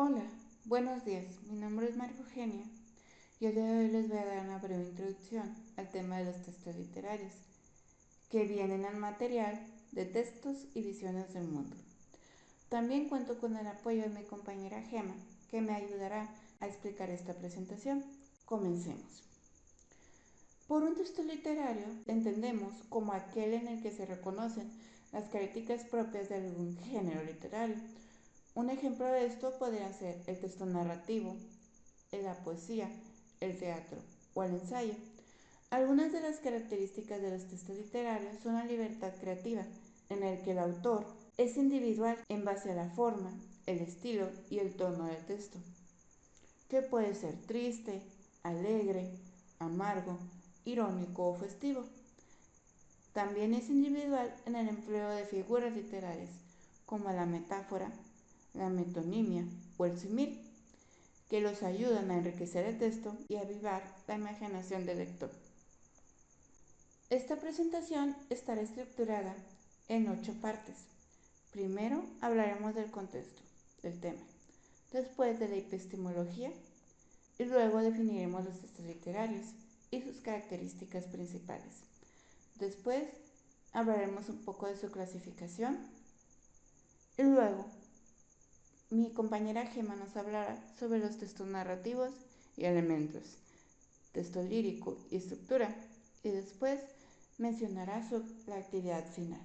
Hola, buenos días. Mi nombre es María Eugenia y el día de hoy les voy a dar una breve introducción al tema de los textos literarios, que vienen al material de textos y visiones del mundo. También cuento con el apoyo de mi compañera Gema, que me ayudará a explicar esta presentación. Comencemos. Por un texto literario entendemos como aquel en el que se reconocen las características propias de algún género literario. Un ejemplo de esto podría ser el texto narrativo, la poesía, el teatro o el ensayo. Algunas de las características de los textos literarios son la libertad creativa, en el que el autor es individual en base a la forma, el estilo y el tono del texto, que puede ser triste, alegre, amargo, irónico o festivo. También es individual en el empleo de figuras literarias, como la metáfora, la metonimia o el símil, que los ayudan a enriquecer el texto y avivar la imaginación del lector. Esta presentación estará estructurada en 8 partes. Primero hablaremos del contexto del tema, después de la epistemología y luego definiremos los textos literarios y sus características principales. Después hablaremos un poco de su clasificación y luego mi compañera Gema nos hablará sobre los textos narrativos y elementos, texto lírico y estructura, y después mencionará la actividad final.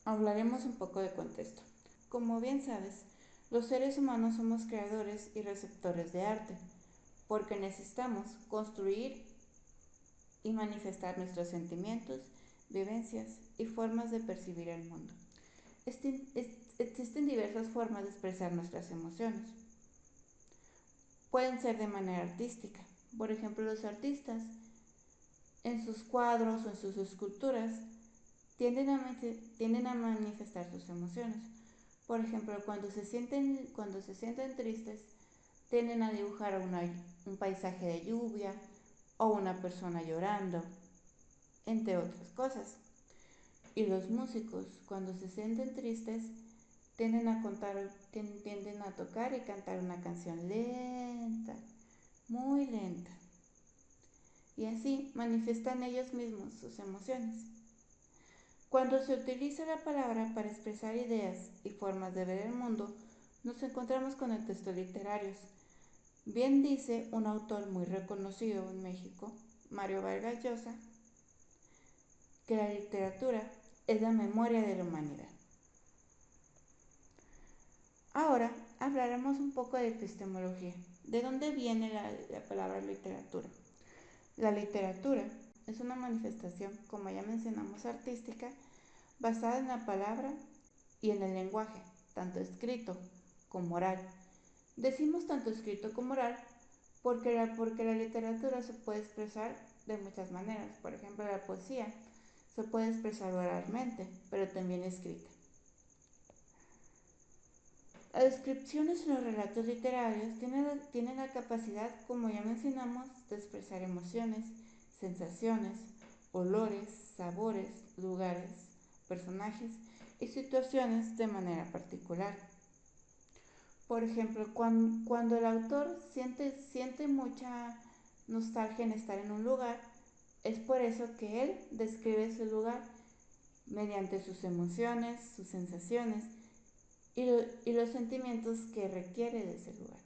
Hablaremos un poco de contexto. Como bien sabes, los seres humanos somos creadores y receptores de arte, porque necesitamos construir y manifestar nuestros sentimientos, vivencias y formas de percibir el mundo. Existen diversas formas de expresar nuestras emociones. Pueden ser de manera artística. Por ejemplo, los artistas en sus cuadros o en sus esculturas tienden a manifestar sus emociones. Por ejemplo, cuando se sienten tristes, tienden a dibujar un paisaje de lluvia o una persona llorando, entre otras cosas. Y los músicos, cuando se sienten tristes, tienden a tocar y cantar una canción lenta, muy lenta. Y así manifiestan ellos mismos sus emociones. Cuando se utiliza la palabra para expresar ideas y formas de ver el mundo, nos encontramos con el texto literarios. Bien dice un autor muy reconocido en México, Mario Vargas Llosa, que la literatura es la memoria de la humanidad. Ahora hablaremos un poco de epistemología. ¿De dónde viene la palabra literatura? La literatura es una manifestación, como ya mencionamos, artística, basada en la palabra y en el lenguaje, tanto escrito como oral. Decimos tanto escrito como oral porque la literatura se puede expresar de muchas maneras. Por ejemplo, la poesía se puede expresar oralmente, pero también escrita. Las descripciones en los relatos literarios tienen la capacidad, como ya mencionamos, de expresar emociones, sensaciones, olores, sabores, lugares, personajes y situaciones de manera particular. Por ejemplo, cuando el autor siente mucha nostalgia en estar en un lugar, es por eso que él describe ese lugar mediante sus emociones, sus sensaciones y los sentimientos que requiere de ese lugar.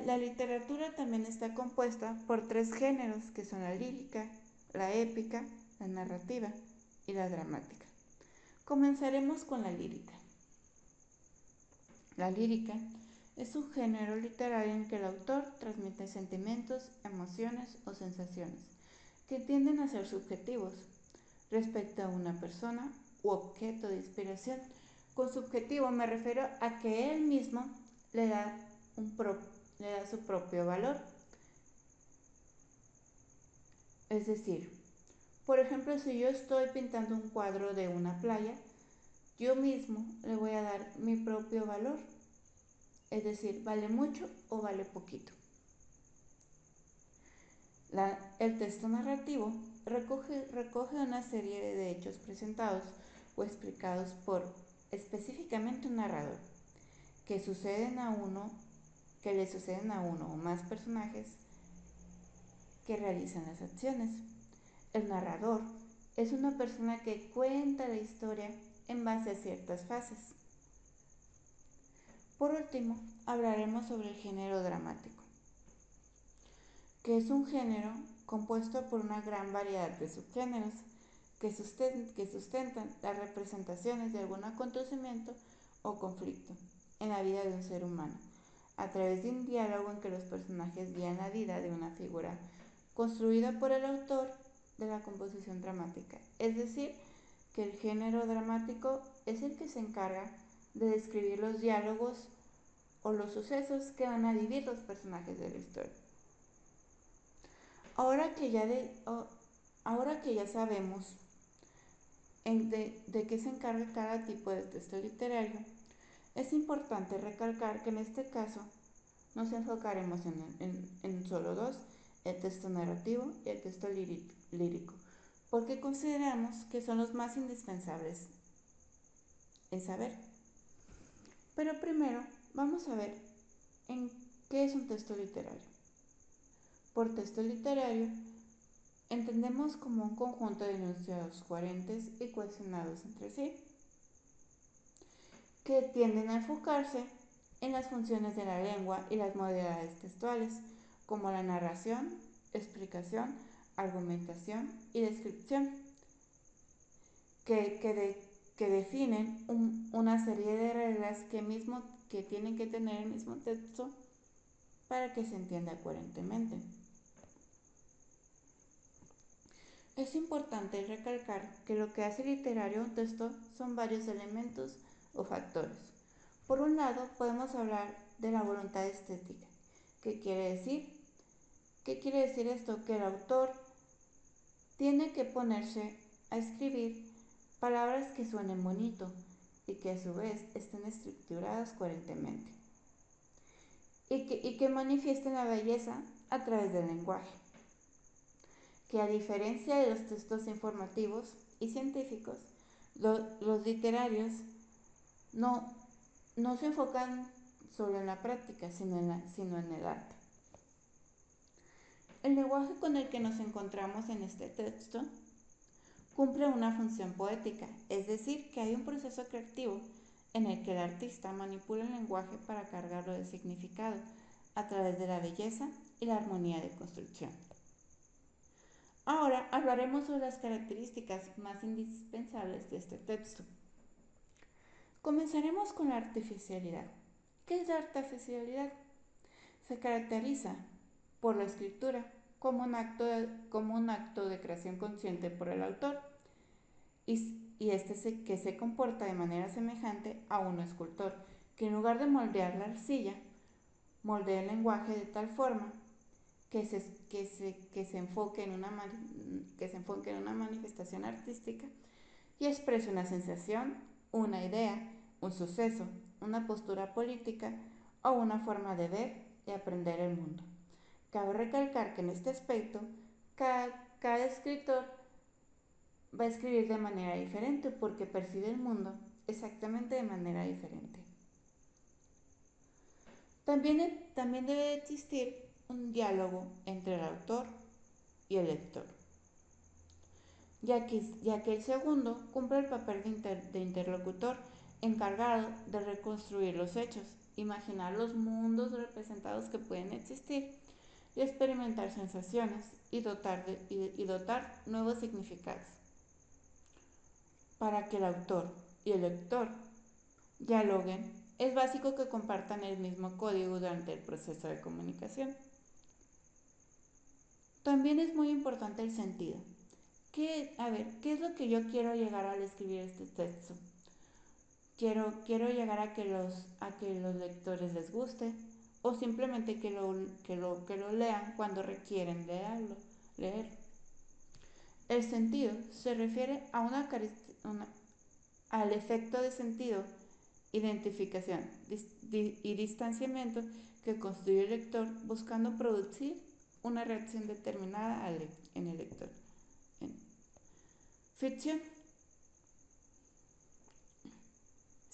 La literatura también está compuesta por 3 géneros, que son la lírica, la épica, la narrativa y la dramática. Comenzaremos con la lírica. La lírica es un género literario en que el autor transmite sentimientos, emociones o sensaciones que tienden a ser subjetivos respecto a una persona u objeto de inspiración. Con subjetivo me refiero a que él mismo le da su propio valor. Es decir, por ejemplo, si yo estoy pintando un cuadro de una playa, yo mismo le voy a dar mi propio valor. Es decir, ¿vale mucho o vale poquito? El texto narrativo recoge una serie de hechos presentados o explicados por específicamente un narrador, que le suceden a uno o más personajes que realizan las acciones. El narrador es una persona que cuenta la historia en base a ciertas fases. Por último, hablaremos sobre el género dramático, que es un género compuesto por una gran variedad de subgéneros que sustentan las representaciones de algún acontecimiento o conflicto en la vida de un ser humano, a través de un diálogo en que los personajes guían la vida de una figura construida por el autor de la composición dramática. Es decir, que el género dramático es el que se encarga de describir los diálogos o los sucesos que van a vivir los personajes de la historia. Ahora que ya sabemos de qué se encarga cada tipo de texto literario, es importante recalcar que en este caso nos enfocaremos en solo dos, el texto narrativo y el texto lírico, porque consideramos que son los más indispensables en saber. Pero primero vamos a ver en qué es un texto literario. Por texto literario entendemos como un conjunto de enunciados coherentes y cohesionados entre sí, que tienden a enfocarse en las funciones de la lengua y las modalidades textuales, como la narración, explicación, argumentación y descripción, que definen una serie de reglas que tienen que tener el mismo texto para que se entienda coherentemente. Es importante recalcar que lo que hace literario un texto son varios elementos o factores. Por un lado, podemos hablar de la voluntad estética. ¿Qué quiere decir? ¿Qué quiere decir esto? Que el autor tiene que ponerse a escribir palabras que suenen bonito y que a su vez estén estructuradas coherentemente y que manifiesten la belleza a través del lenguaje, que a diferencia de los textos informativos y científicos, los literarios no se enfocan solo en la práctica, sino en el arte. El lenguaje con el que nos encontramos en este texto cumple una función poética, es decir, que hay un proceso creativo en el que el artista manipula el lenguaje para cargarlo de significado a través de la belleza y la armonía de construcción. Ahora hablaremos sobre las características más indispensables de este texto. Comenzaremos con la artificialidad. ¿Qué es la artificialidad? Se caracteriza por la escritura como un acto de creación consciente por el autor que se comporta de manera semejante a un escultor, que en lugar de moldear la arcilla, moldea el lenguaje de tal forma que se enfoque en una manifestación artística y exprese una sensación, una idea, un suceso, una postura política o una forma de ver y aprender el mundo. Cabe recalcar que en este aspecto, cada escritor va a escribir de manera diferente porque percibe el mundo exactamente de manera diferente. También debe existir un diálogo entre el autor y el lector, ya que el segundo cumple el papel de interlocutor encargado de reconstruir los hechos, imaginar los mundos representados que pueden existir y experimentar sensaciones y dotar nuevos significados. Para que el autor y el lector dialoguen, es básico que compartan el mismo código durante el proceso de comunicación. También es muy importante el sentido. ¿Qué es lo que yo quiero llegar al escribir este texto? Quiero llegar a que los lectores les guste o simplemente que lo lean cuando requieren leer. El sentido se refiere al efecto de sentido, identificación y distanciamiento que construye el lector buscando producir una reacción determinada en el lector. Ficción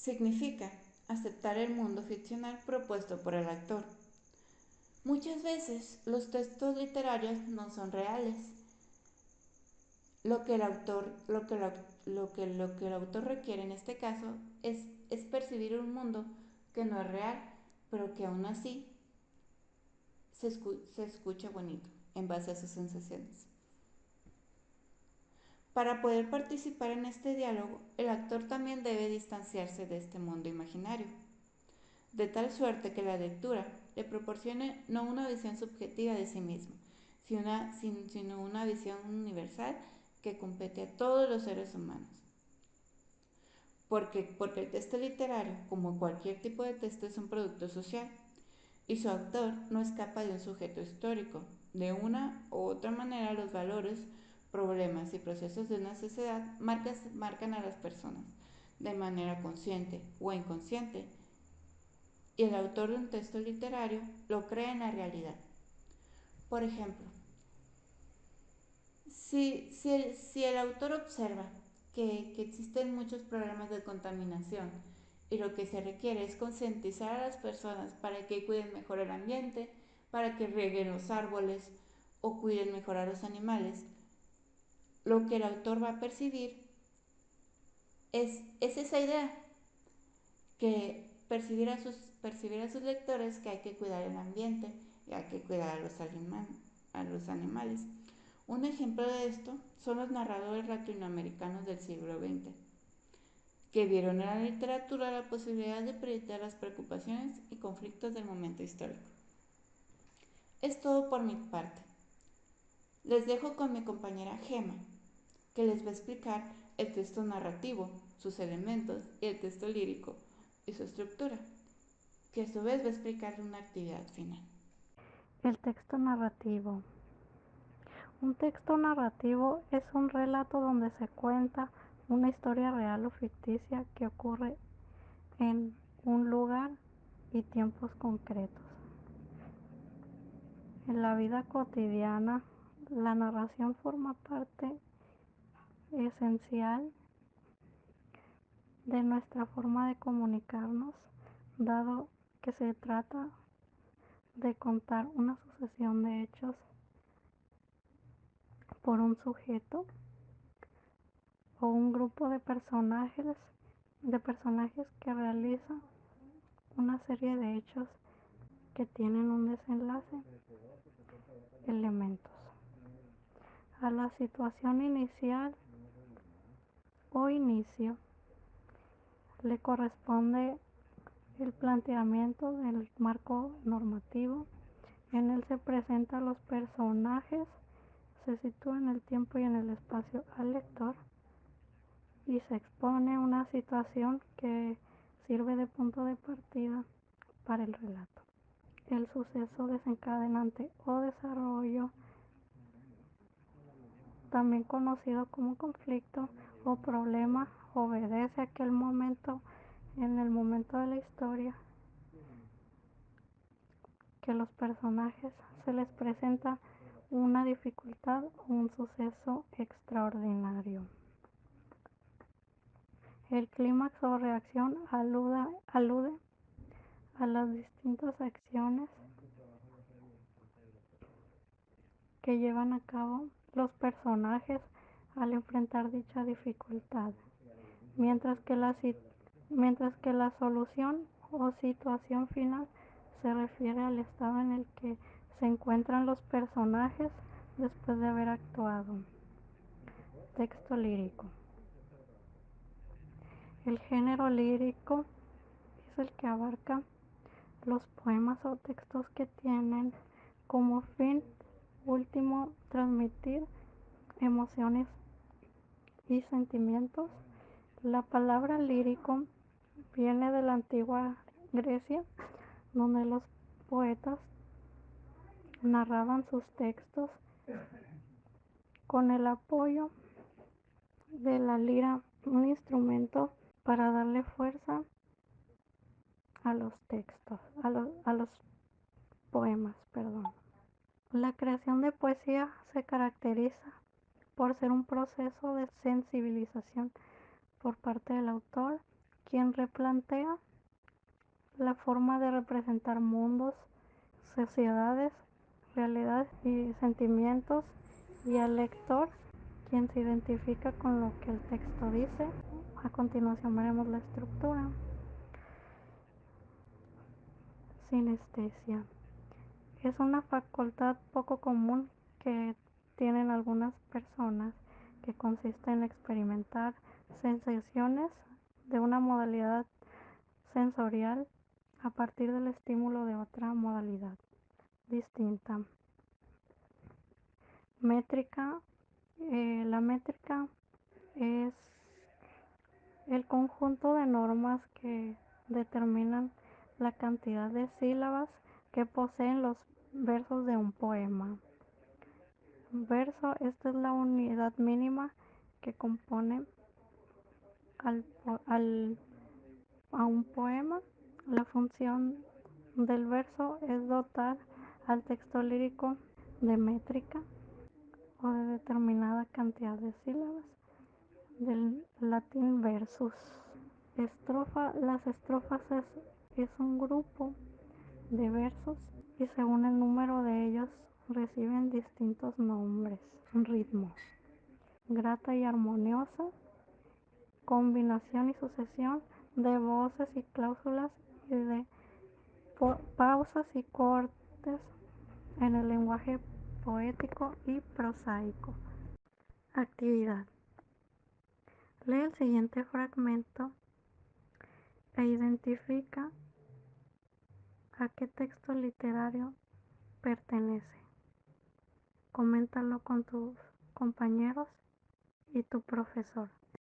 Significa aceptar el mundo ficcional propuesto por el autor. Muchas veces los textos literarios no son reales. Lo que el autor, lo que el autor requiere en este caso es percibir un mundo que no es real, pero que aún así se escucha bonito en base a sus sensaciones. Para poder participar en este diálogo, el actor también debe distanciarse de este mundo imaginario, de tal suerte que la lectura le proporcione no una visión subjetiva de sí mismo, sino una visión universal que compete a todos los seres humanos. Porque el texto literario, como cualquier tipo de texto, es un producto social y su autor no escapa de un sujeto histórico. De una u otra manera, los valores, problemas y procesos de una sociedad marcan a las personas de manera consciente o inconsciente, y el autor de un texto literario lo crea en la realidad. Por ejemplo, si el autor observa que existen muchos problemas de contaminación y lo que se requiere es concientizar a las personas para que cuiden mejor el ambiente, para que rieguen los árboles o cuiden mejor a los animales, lo que el autor va a percibir es esa idea, que percibir a sus lectores que hay que cuidar el ambiente y hay que cuidar a los animales. Un ejemplo de esto son los narradores latinoamericanos del siglo XX, que vieron en la literatura la posibilidad de proyectar las preocupaciones y conflictos del momento histórico. Es todo por mi parte. Les dejo con mi compañera Gema, que les va a explicar el texto narrativo, sus elementos, y el texto lírico y su estructura, que a su vez va a explicar una actividad final. El texto narrativo. Un texto narrativo es un relato donde se cuenta una historia real o ficticia que ocurre en un lugar y tiempos concretos. En la vida cotidiana, la narración forma parte esencial de nuestra forma de comunicarnos, dado que se trata de contar una sucesión de hechos por un sujeto o un grupo de personajes que realizan una serie de hechos que tienen un desenlace, elementos. A la situación inicial o inicio le corresponde el planteamiento del marco normativo. En él se presentan los personajes, se sitúa en el tiempo y en el espacio al lector y se expone una situación que sirve de punto de partida para el relato. El suceso desencadenante o desarrollo, también conocido como conflicto o problema, obedece a aquel momento, en el momento de la historia, que los personajes se les presenta una dificultad o un suceso extraordinario. El clímax o reacción alude a las distintas acciones que llevan a cabo los personajes al enfrentar dicha dificultad, mientras que la solución o situación final se refiere al estado en el que se encuentran los personajes después de haber actuado. Texto lírico. El género lírico es el que abarca los poemas o textos que tienen como fin último transmitir emociones y sentimientos. La palabra lírico viene de la antigua Grecia, donde los poetas narraban sus textos con el apoyo de la lira, un instrumento para darle fuerza a los textos, a los poemas, perdón. La creación de poesía se caracteriza por ser un proceso de sensibilización por parte del autor, quien replantea la forma de representar mundos, sociedades, realidades y sentimientos, y al lector, quien se identifica con lo que el texto dice. A continuación veremos la estructura. Sinestesia. Es una facultad poco común que tienen algunas personas, que consiste en experimentar sensaciones de una modalidad sensorial a partir del estímulo de otra modalidad distinta. Métrica. La métrica es el conjunto de normas que determinan la cantidad de sílabas que poseen los versos de un poema. Verso, esta es la unidad mínima que compone a un poema. La función del verso es dotar al texto lírico de métrica o de determinada cantidad de sílabas, del latín versus. Estrofa. Las estrofas es un grupo de versos y según el número de ellos reciben distintos nombres. Ritmo. Grata y armoniosa, combinación y sucesión de voces y cláusulas y de pausas y cortes en el lenguaje poético y prosaico. Actividad. Lee el siguiente fragmento e identifica a qué texto literario pertenece. Coméntalo con tus compañeros y tu profesor.